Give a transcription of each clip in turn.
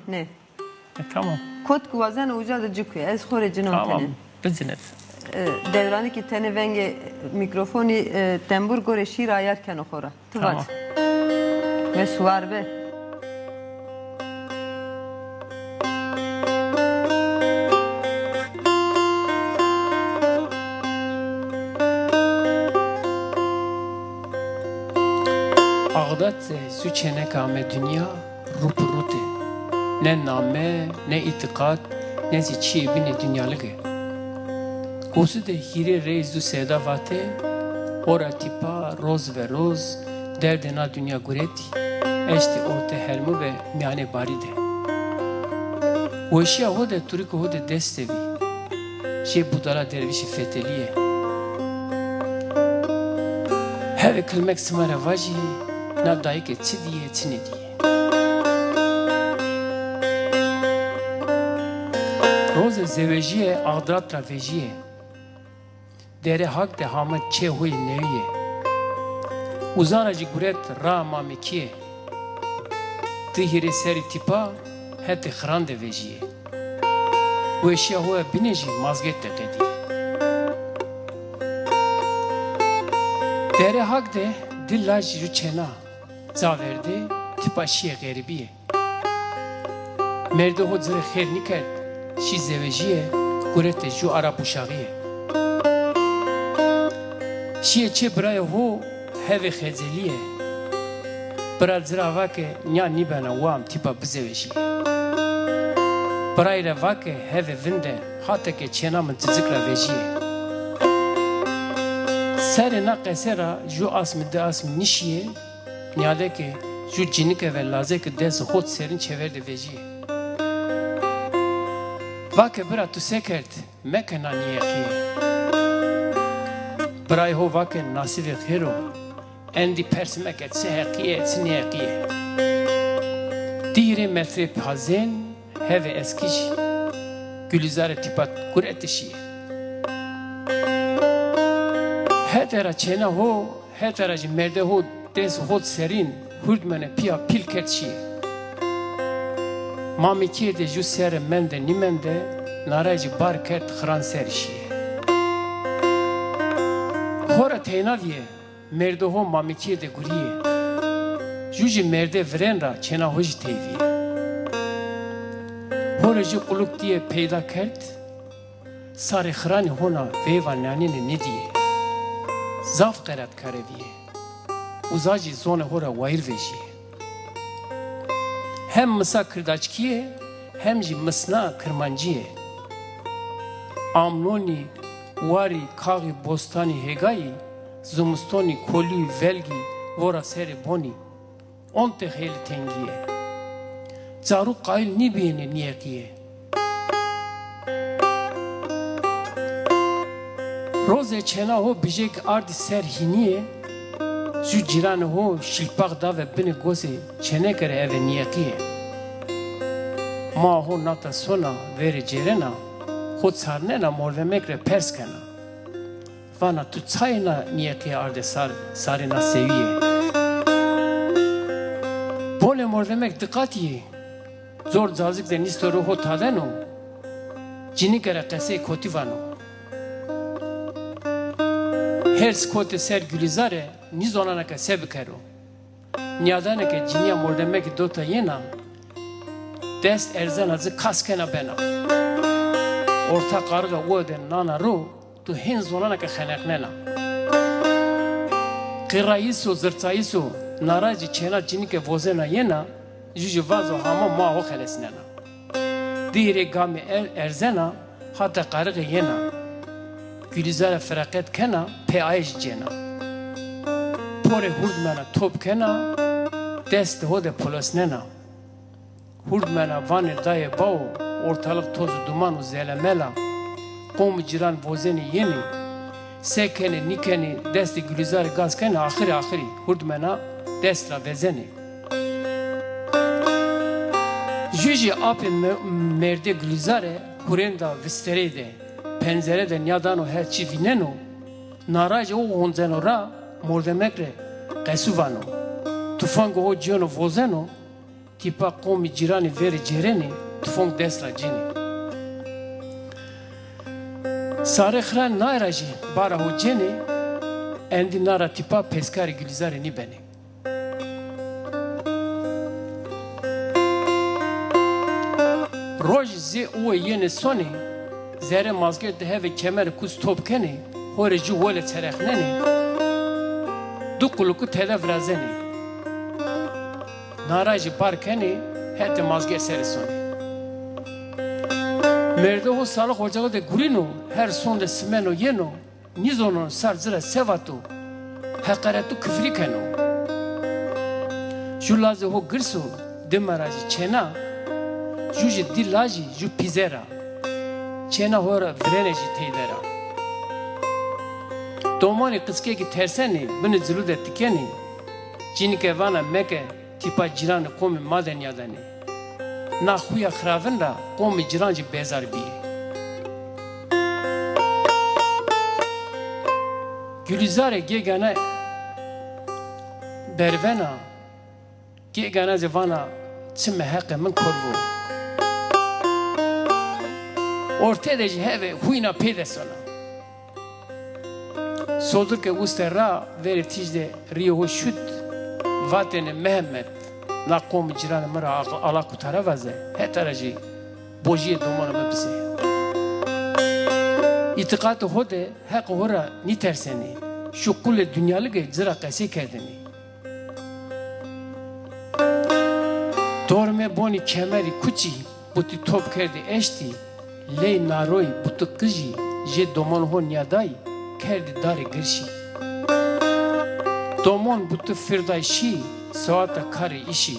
Ne? Tamam. Kod kuvazen uca da cikuya. Ez xore cinon Tamam. tene. Bizinet. Devrani ki tene venge mikrofoni tembur gore şiir ayarken okora. Tamam. Tıvat. Ve suar be. Ağdat su çene kame dünya rup. Ne name, ne itikat, ne çiğ bine dünyalık. Kosu de hire reis du seda vate, ora tipa roz ve roz, derdena dünya gureti, eşti orte hermu ve miyane baride. O eşya hode turiko hode destevi, şey budala dervişi feteliye. Heve kılmek smara vaji, na daike çi diye çi ne diye. Roze zevejiye ağdrat travejiye. Dere hak de hamet çe huy neviye. Uzanacı guret ra mamikiye. Tihire seri tipa heti xran de vejiye. Bu eşya huye bineji mazget de kediye. Dere hak de dillaj ju çena. Zaverde tipa şiye garibiye. Merde ho zire khair nikert. Şi zevejiye gurete ju ara puşagiye. Şiye çe braye ho heve khezeliye. Bra zira vake nya nibana wam tipa bizevejiye. Braye vake heve vinde hateke çenamın tizikra vejiye. Sere na qesera ju asmi de asmi nişiye. Niyadeke ju cinike ve lazeke des hot serin çeverde vejiye. Vake bira tu sekert mekena niyekiye. Bray ho vake nasive khiro endi persmek etse hekiye etsi niyekiye. Dire metre pazen heve eskiş gülizare tipat kuretişiye. Hetera çena ho hetera merde ho des hot serin hurdmene pia pil kertşiye. Mamikiye de ju sere mende nimende naraycı bar kert xran serişiye. Hora teynaviye merde ho mamikiye de guriye. Juji merde vrenra çena hoj teyviye. Hora ju kuluk diye peyda kert sarı xrani hona veva nanine ne diye. Zaf qerat kareviye. Uzacı zone hora vayir vejiye. Hem mısa kırdaçkiye hem ji mısna kırmancıye. Amnoni, wari, kaği, bostani, hegayi, zumustoni, koli, velgi, vora seri boni. Onte heli tengiye. Zaru qail ni biyene niyekiye. Roze çena ho bijek ardi ser hiniye. Şu ciranı ho şilpak da ve bine goze çene kere eve niyekiye. Ma ho nata sona vere cerena ho sarnena morve mekre perskena. Vana tu çayna niyekiye arde sarina seviye. Bole morve mek dikkatiye. Zor zazik de nistoru ho tadeno. Cini kere kese kotivano. Hers kote ser gülizare nizonana ke sebkero. Niyadane ke cinia mordeme ki dota yena dest erzan azı kaskena bena. Orta karga oden nana ro tu hin zonana ke khanaknena. Qirayiso zırtayiso naraji çena cini ke vozena yena juju vazo hama ma ho khalesnena. Dire gami erzena hatta karga yena. Gülizare feraket kena pe ayş cena. Pore hurdmena top kena dest hode polosnena. Hurdmena vanir daye bao ortalık tozu dumanu zelemela. Kom ciran vozeni yeni. Sekeni nikeni desti gülizare gaz kena ahiri hurdmena destra vezeni. Juji api merde gülizare kurenda visterede. Pencerede nyadano her çivineno naraj o onzeno ra mordemekre qesuvano tufango o giono vozeno tipa qomi cirani veri cereni tufong desla cini. Sare khran nairaji bara ho ceni endi nara tipa peskari gülizari ni beni. Roj zi uwe yeni soni zere mazgir de heve kemer kuz topkeni hore ju vole terekhneni du kuluku tede vrazeni naraji parkeni hete mazgir seri soni merde ho salık ocağı de gurinu her sonde simeno yeno nizonon sarzira sevatu hakaretu küfri keno julazi ho gırsu demaraji çena juji dilaji ju pizera çena hora vreneji teydera domani kıskeki terseni beni zilud ettikeni cinike vana meke tipa ciran komi maden yadani na huya khravinda komi ciranji bezar biye gülizare gegana bervena gegana zevana çime hakkı min korvu ortaya heve huyna pedesona soldur ke usterra veri tijde riyo şut vatene Mehmet na kom ciran mera ala kutara vaze hetaraji bojiye domana mebse itiqat hode hak hora ni terseni şu kulle dünyalıge zira kesi kedeni dorme boni kemeri kuçi buti top kerdi eşti ley naroy butu kıji je domon ho niyaday kerdi dari girşi domon butu firdayşi saata kare işi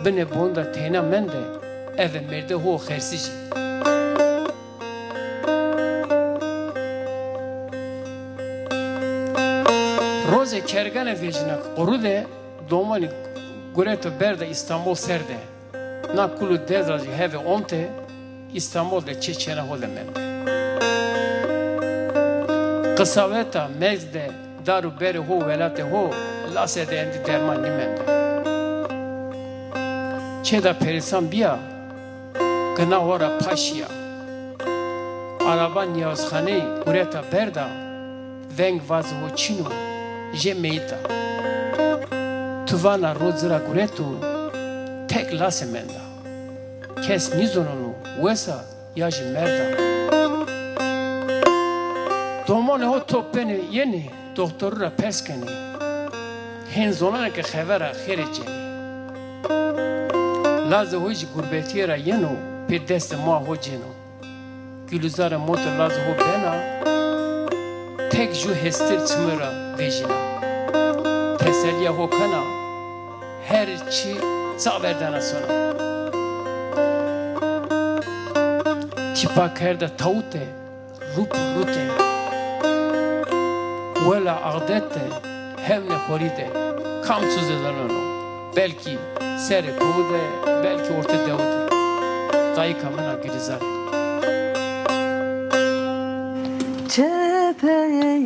bine bonda tena mende eve merde ho khersiji roze kergane vejnak orude domani gureto berda İstanbul serde na kulu dezaji heve onte İstanbul'da çeçene holemende. Kısaveta mezde daru beri ho velate ho lasede endi derman nimende. Çeda perisan biya gına hora paşya araban yavzkhane ureta berda veng vazı ho çinu je meita tuvana rozira guretu tek lasemenda kes nizononu Wesa yaji merda. Domone ho toppeni yeni doktorura peskeni. Hen zonane ke khevera khereceni. Lazı hoji gurbetiyera yeno pe deste ma ho ceno. Gülüzara motor lazı ho bena tek ju hestir çmıra vejina. Teselya ho kana her çi zaverdana sonra. Tipa kerda taute, rup rute, vela ağdette, hevne horide, kamsuz edanano, belki seri kude, belki orta devde, dayı kamına girizar. Cephe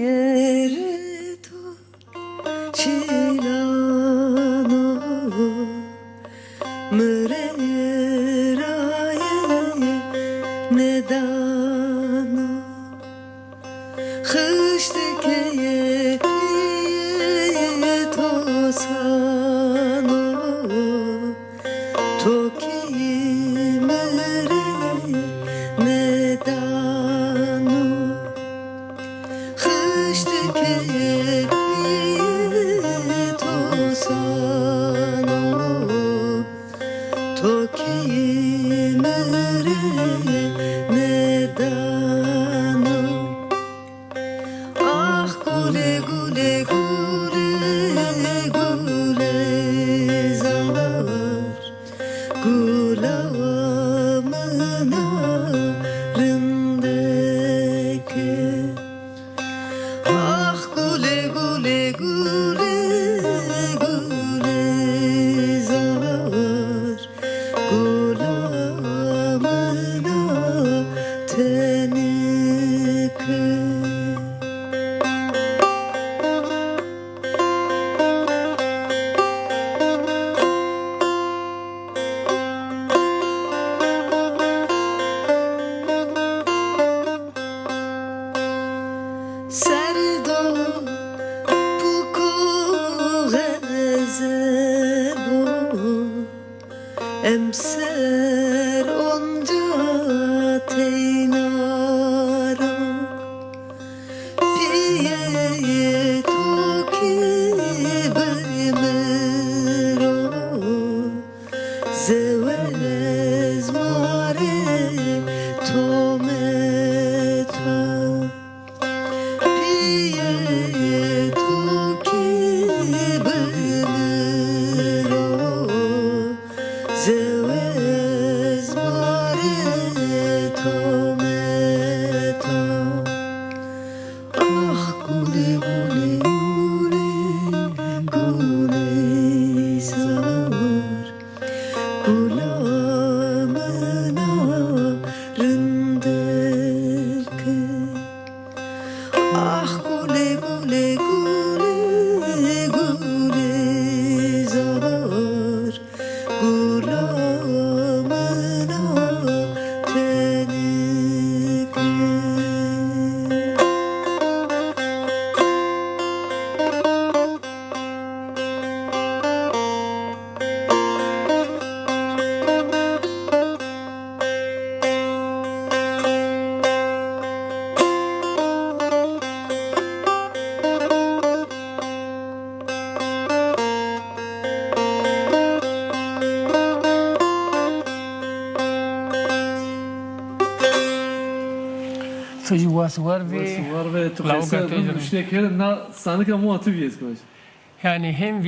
yeri tu, çilano, mre nedano khıştike tosano toki mere nedano khıştike tosano toki mere nedano ah gule gule gule gule zar gulamına rındeke ah gule gule gule gule zar gulamına tenike gezer onca teynara piye toki bemero zewez mare tometa piye toki bemero zewez mare tometa ah gule gule gule gule zar gulamına rındırkı ah gule gule gule gule zar gulamına tenike سوی واسوار و سوار و تو لاو قصه گرتوی مشتکل نه سانه که مو اتو بیز کنش yani hem